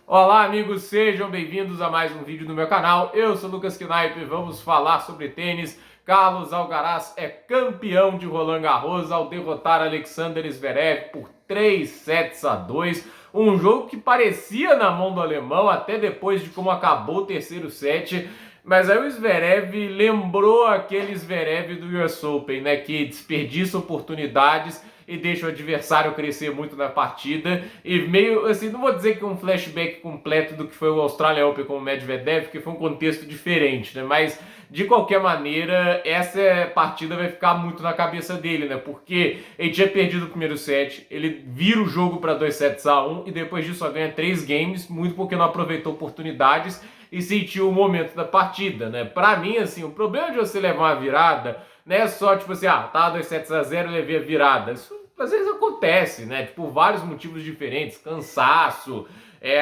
Olá, amigos, sejam bem-vindos a mais um vídeo do meu canal. Eu sou Lucas Knipe e vamos falar sobre tênis. Carlos Alcaraz é campeão de Roland Garros ao derrotar Alexander Zverev por 3-2. Um jogo que parecia na mão do alemão até depois de como acabou o terceiro set. Mas aí o Zverev lembrou aquele Zverev do US Open, né, que desperdiça oportunidades e deixa o adversário crescer muito na partida. E meio assim, não vou dizer que um flashback completo do que foi o Australian Open com o Medvedev, porque foi um contexto diferente, né? Mas de qualquer maneira, essa partida vai ficar muito na cabeça dele, né? Porque ele tinha perdido o primeiro set, ele vira o jogo para 2-1 e depois disso só ganha 3 games, muito porque não aproveitou oportunidades e sentiu o momento da partida, né? Para mim, assim, o problema de você levar uma virada não é só tipo assim, tá 2-0 e levei a virada. Isso às vezes acontece, né? Tipo, vários motivos diferentes, cansaço,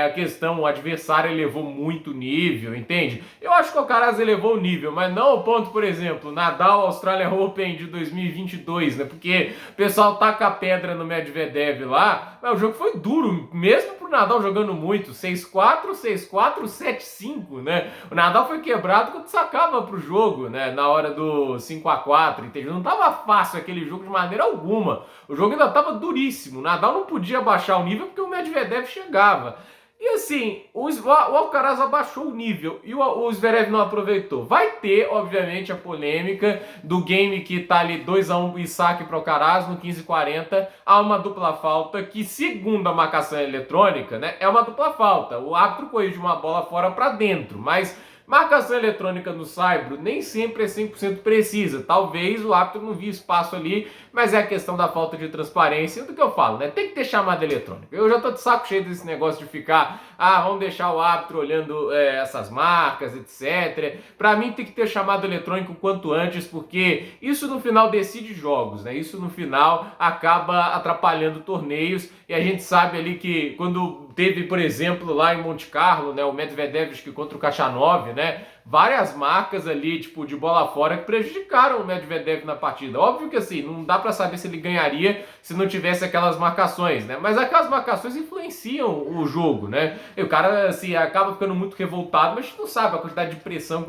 a questão, o adversário elevou muito o nível, entende? Eu acho que o Alcaraz elevou o nível, mas não ao ponto, por exemplo, Nadal Australian Open de 2022, né? Porque o pessoal taca a pedra no Medvedev lá, mas o jogo foi duro, mesmo pro Nadal jogando muito, 6-4, 6-4, 7-5, né? O Nadal foi quebrado quando sacava pro jogo, né? Na hora do 5-4, entende? Não tava fácil aquele jogo de maneira alguma. O jogo ainda tava duríssimo. O Nadal não podia baixar o nível porque o Medvedev chegava. E assim, o Alcaraz abaixou o nível e o Zverev não aproveitou. Vai ter, obviamente, a polêmica do game que tá ali 2-1 e saque para o Alcaraz no 15:40. Há uma dupla falta que, segundo a marcação eletrônica, né, é uma dupla falta. O árbitro corrige uma bola fora para dentro, mas marcação eletrônica no saibro nem sempre é 100% precisa. Talvez o árbitro não via espaço ali, mas é a questão da falta de transparência do que eu falo, né? Tem que ter chamada eletrônica. Eu já tô de saco cheio desse negócio de ficar, vamos deixar o árbitro olhando essas marcas, etc. Para mim tem que ter chamada eletrônica o quanto antes, porque isso no final decide jogos, né? Isso no final acaba atrapalhando torneios e a gente sabe ali que quando teve, por exemplo, lá em Monte Carlo, né, o Medvedev contra o Khachanov, né, várias marcas ali, tipo, de bola fora que prejudicaram o Medvedev na partida. Óbvio que assim, não dá para saber se ele ganharia se não tivesse aquelas marcações, né? Mas aquelas marcações influenciam o jogo, né? E o cara assim acaba ficando muito revoltado, mas a gente não sabe a quantidade de pressão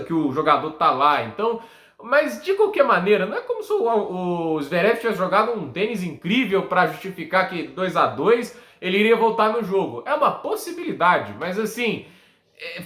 que o jogador tá lá. Então, mas de qualquer maneira, não é como se o Zverev tivesse jogado um tênis incrível para justificar que 2-2 ele iria voltar no jogo. É uma possibilidade, mas assim,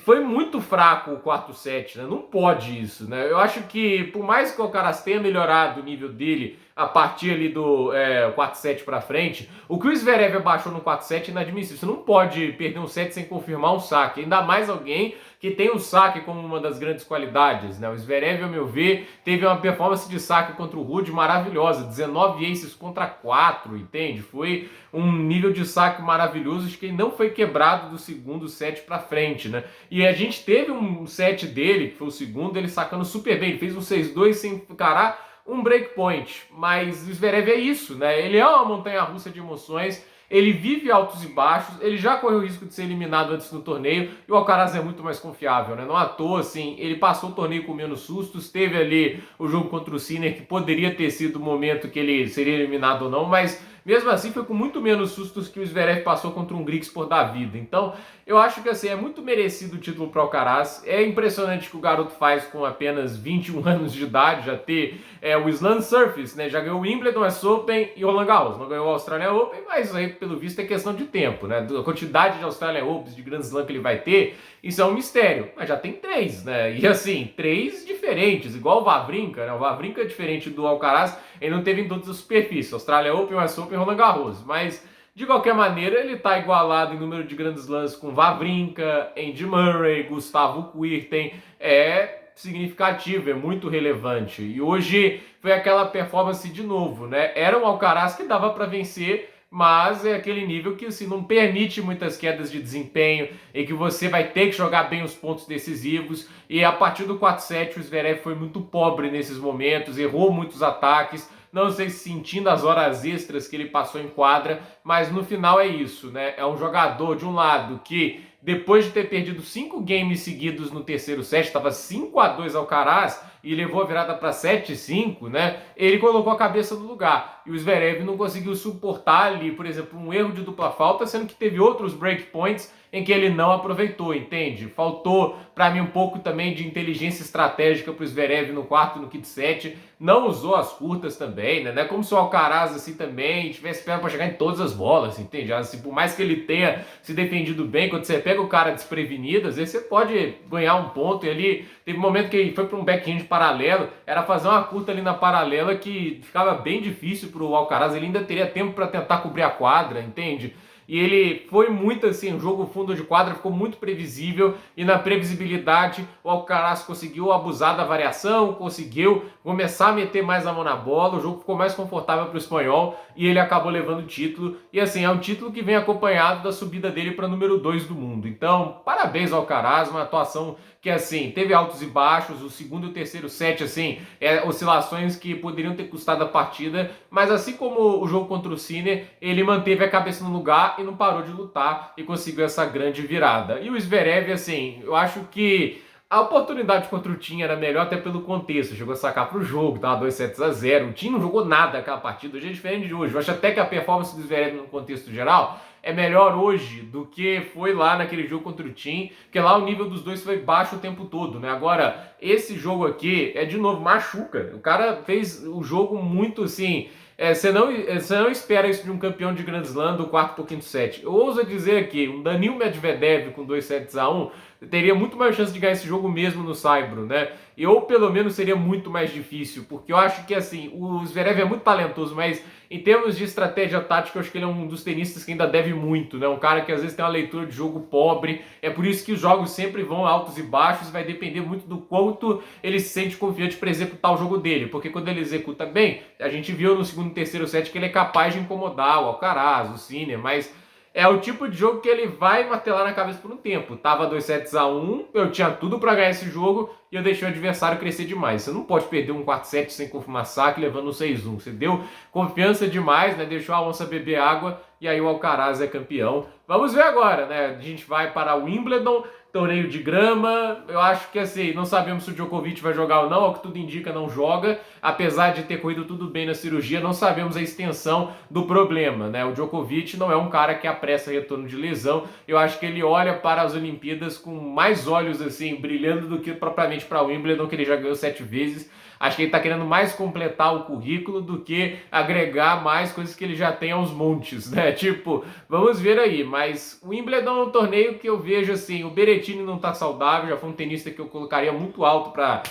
foi muito fraco o quarto set, né? Não pode isso, né? Eu acho que, por mais que o Alcaraz tenha melhorado o nível dele a partir ali do quarto set pra frente, o que o Zverev abaixou no quarto set é inadmissível. Você não pode perder um set sem confirmar um saque. Ainda mais alguém que tem o saque como uma das grandes qualidades, né? O Zverev, ao meu ver, teve uma performance de saque contra o Ruud maravilhosa. 19 aces contra 4, entende? Foi um nível de saque maravilhoso de quem não foi quebrado do segundo set pra frente, né? E a gente teve um set dele, que foi o segundo, ele sacando super bem. Ele fez um 6-2 sem encarar um breakpoint. Mas o Zverev é isso, né? Ele é uma montanha-russa de emoções. Ele vive altos e baixos, ele já correu o risco de ser eliminado antes do torneio e o Alcaraz é muito mais confiável, né? Não à toa, assim, ele passou o torneio com menos sustos, teve ali o jogo contra o Sinner que poderia ter sido o momento que ele seria eliminado ou não, mas mesmo assim foi com muito menos sustos que o Zverev passou contra um Griekspoor da vida. Então, eu acho que assim, é muito merecido o título para o Alcaraz. É impressionante que o garoto faz com apenas 21 anos de idade, já ter o Slam Surface, né? Já ganhou o Wimbledon, US Open e Roland Garros. Não ganhou o Australian Open, mas aí, pelo visto, é questão de tempo, né? A quantidade de Australian Opens, de Grand Slam que ele vai ter, isso é um mistério. Mas já tem 3, né? E assim, 3 diferentes, igual o Wawrinka, né? O Wawrinka é diferente do Alcaraz, ele não teve em todas as superfícies. Australian Open, US Open e Roland Garros. Mas de qualquer maneira, ele está igualado em número de grandes slams com Wawrinka, Andy Murray, Gustavo Kuerten. É significativo, é muito relevante. E hoje foi aquela performance de novo, né? Era um Alcaraz que dava para vencer, mas é aquele nível que assim, não permite muitas quedas de desempenho e que você vai ter que jogar bem os pontos decisivos. E a partir do 4-7 o Zverev foi muito pobre nesses momentos, errou muitos ataques, não sei se sentindo as horas extras que ele passou em quadra, mas no final é isso, né? É um jogador, de um lado, que depois de ter perdido 5 games seguidos no terceiro set, estava 5-2 Alcaraz e levou a virada para 7-5, né? Ele colocou a cabeça no lugar. e o Zverev não conseguiu suportar ali, por exemplo, um erro de dupla falta, sendo que teve outros breakpoints em que ele não aproveitou, entende? Faltou, para mim, um pouco também de inteligência estratégica para o Zverev no quarto e no quinto set, não usou as curtas também, né? Não é como se o Alcaraz, assim, também tivesse perna para chegar em todas as bolas, entende? Assim, por mais que ele tenha se defendido bem, quando você pega o cara desprevenido, às vezes você pode ganhar um ponto, e ali teve um momento que ele foi para um backhand paralelo, era fazer uma curta ali na paralela que ficava bem difícil para o Alcaraz, ele ainda teria tempo para tentar cobrir a quadra, entende? E ele foi muito assim, o jogo fundo de quadra ficou muito previsível, e na previsibilidade o Alcaraz conseguiu abusar da variação, conseguiu começar a meter mais a mão na bola, o jogo ficou mais confortável para o espanhol e ele acabou levando o título. E assim, é um título que vem acompanhado da subida dele para número 2 do mundo. Então, parabéns ao Alcaraz, uma atuação que assim, teve altos e baixos, o segundo e o terceiro set, assim, oscilações que poderiam ter custado a partida, mas assim como o jogo contra o Sinner, ele manteve a cabeça no lugar e não parou de lutar e conseguiu essa grande virada. E o Zverev, assim, eu acho que a oportunidade contra o Thiem era melhor até pelo contexto, chegou a sacar pro jogo, tava 2-0, o Thiem não jogou nada aquela partida, hoje é diferente de hoje, eu acho até que a performance do Zverev no contexto geral é melhor hoje do que foi lá naquele jogo contra o Thiem, porque lá o nível dos dois foi baixo o tempo todo, né? Agora, esse jogo aqui é de novo, machuca, o cara fez o jogo muito assim... você não espera isso de um campeão de Grand Slam do quarto pro quinto set. Eu ouso dizer aqui, um Daniil Medvedev com 2-1 teria muito mais chance de ganhar esse jogo mesmo no Saibro, né? Ou pelo menos seria muito mais difícil, porque eu acho que assim, o Zverev é muito talentoso, mas em termos de estratégia tática, eu acho que ele é um dos tenistas que ainda deve muito, né? Um cara que às vezes tem uma leitura de jogo pobre, é por isso que os jogos sempre vão altos e baixos, vai depender muito do quanto ele se sente confiante para executar o jogo dele, porque quando ele executa bem, a gente viu no segundo e terceiro set que ele é capaz de incomodar o Alcaraz, o Sinner, mas é o tipo de jogo que ele vai martelar na cabeça por um tempo. Tava 2-1, eu tinha tudo para ganhar esse jogo e eu deixei o adversário crescer demais. Você não pode perder um quarto set sem confirmar saque levando um 6-1. Você deu confiança demais, né? Deixou a onça beber água e aí o Alcaraz é campeão. Vamos ver agora, né? A gente vai para o Wimbledon, torneio de grama. Eu acho que assim, não sabemos se o Djokovic vai jogar ou não, ao que tudo indica não joga, apesar de ter corrido tudo bem na cirurgia, não sabemos a extensão do problema, né? O Djokovic não é um cara que apressa retorno de lesão, eu acho que ele olha para as Olimpíadas com mais olhos assim, brilhando do que propriamente para o Wimbledon, que ele já ganhou 7 vezes. Acho que ele está querendo mais completar o currículo do que agregar mais coisas que ele já tem aos montes, né? Tipo, vamos ver aí. Mas o Wimbledon é um torneio que eu vejo assim, o Berrettini não está saudável, já foi um tenista que eu colocaria muito alto para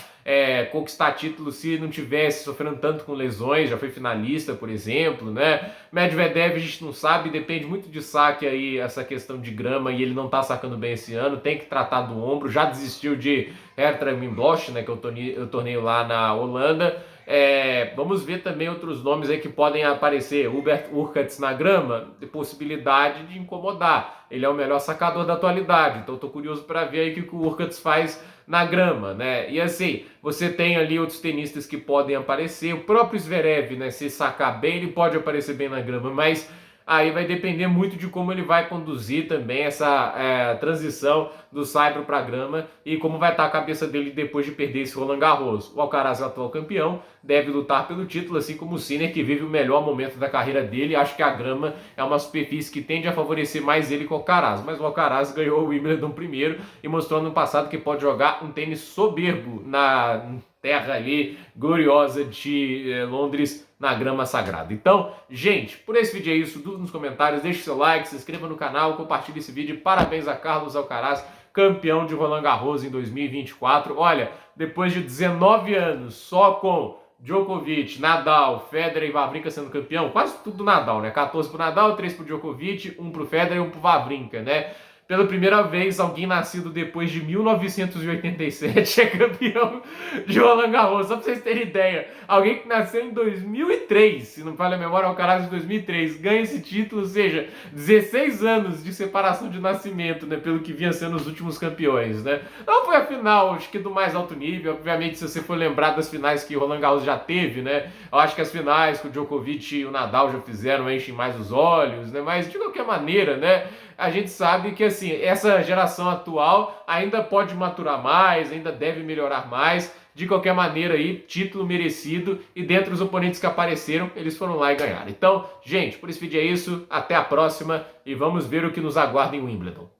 conquistar título se não tivesse sofrendo tanto com lesões, já foi finalista, por exemplo, né? Medvedev a gente não sabe, depende muito de saque aí, essa questão de grama, e ele não tá sacando bem esse ano, tem que tratar do ombro, já desistiu de Hertha Wimbosch, né, que eu torneio lá na Holanda. Vamos ver também outros nomes aí que podem aparecer. Hubert Hurkacz na grama, de possibilidade de incomodar. Ele é o melhor sacador da atualidade, então tô curioso para ver aí o que o Hurkacz faz na grama, né? E assim, você tem ali outros tenistas que podem aparecer. O próprio Zverev, né, se sacar bem, ele pode aparecer bem na grama, mas aí vai depender muito de como ele vai conduzir também essa transição do saibro para a grama e como vai estar a cabeça dele depois de perder esse Roland Garros. O Alcaraz é o atual campeão, deve lutar pelo título, assim como o Sinner, que vive o melhor momento da carreira dele. Acho que a grama é uma superfície que tende a favorecer mais ele que o Alcaraz, mas o Alcaraz ganhou o Wimbledon primeiro e mostrou no passado que pode jogar um tênis soberbo na terra ali gloriosa de Londres, na grama sagrada. Então, gente, por esse vídeo é isso. Dúvida nos comentários, deixe seu like, se inscreva no canal, compartilhe esse vídeo. Parabéns a Carlos Alcaraz, campeão de Roland Garros em 2024. Olha, depois de 19 anos só com Djokovic, Nadal, Federer e Wawrinka sendo campeão, quase tudo do Nadal, né? 14 pro Nadal, 3 pro Djokovic, 1 pro Federer e 1 pro Wawrinka, né? Pela primeira vez, alguém nascido depois de 1987 é campeão de Roland Garros. Só pra vocês terem ideia. Alguém que nasceu em 2003, se não falha a memória, é o Alcaraz de 2003, ganha esse título, ou seja, 16 anos de separação de nascimento, né? Pelo que vinha sendo os últimos campeões, né? Não foi a final, acho que do mais alto nível. Obviamente, se você for lembrar das finais que o Roland Garros já teve, né? Eu acho que as finais que o Djokovic e o Nadal já fizeram enchem mais os olhos, né? Mas, de qualquer maneira, né? A gente sabe que assim, essa geração atual ainda pode maturar mais, ainda deve melhorar mais, de qualquer maneira aí, título merecido, e dentre os oponentes que apareceram, eles foram lá e ganharam. Então, gente, por esse vídeo é isso, até a próxima e vamos ver o que nos aguarda em Wimbledon.